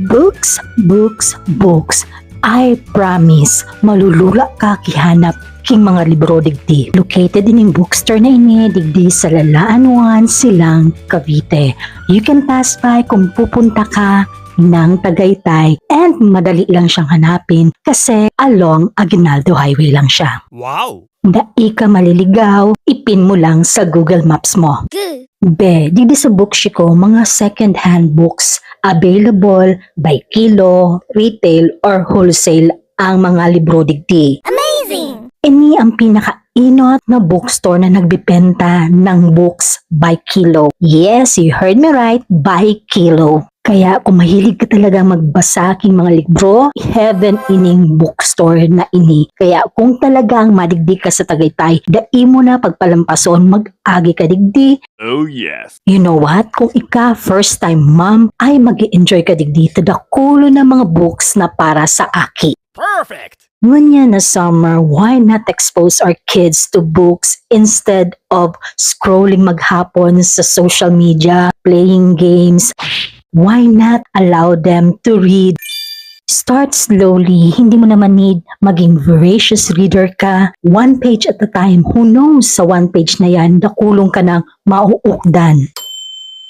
Books, books, books. I promise, malulula ka kihanap king mga libro digdi. Located in yung bookstore na ini, digdi sa Lalaan 1, Silang, Cavite. You can pass by kung pupunta ka ng Tagaytay and madali lang siyang hanapin kasi along Aguinaldo Highway lang siya. Wow! Dai ka maliligaw, ipin mo lang sa Google Maps mo. Be, didi sa bookshiko, mga second-hand books available by kilo, retail, or wholesale ang mga libro digdi. Amazing! Ini ang pinakainot na bookstore na nagbibenta ng books by kilo. Yes, you heard me right, by kilo. Kaya kung mahilig ka talaga magbasa king mga libro, heaven ining bookstore na ini. Kaya kung talagang madigdi ka sa Tagaytay, dai mo na pagpalampason, mag-agi ka digdi. Oh yes! You know what? Kung ika first time mom, ay mag-enjoy ka digdi to the kulo na mga books na para sa aki. Perfect! Ngunyan na summer, why not expose our kids to books instead of scrolling maghapon sa social media, playing games? Why not allow them to read? Start slowly. Hindi mo naman need maging voracious reader ka. One page at a time. Who knows, sa one page na yan, nakulong ka ng mauukdan.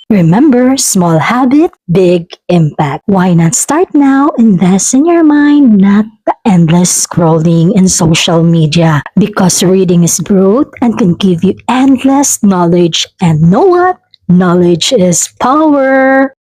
Remember, small habit, big impact. Why not start now? Invest in your mind, not the endless scrolling in social media. Because reading is growth and can give you endless knowledge. And know what? Knowledge is power.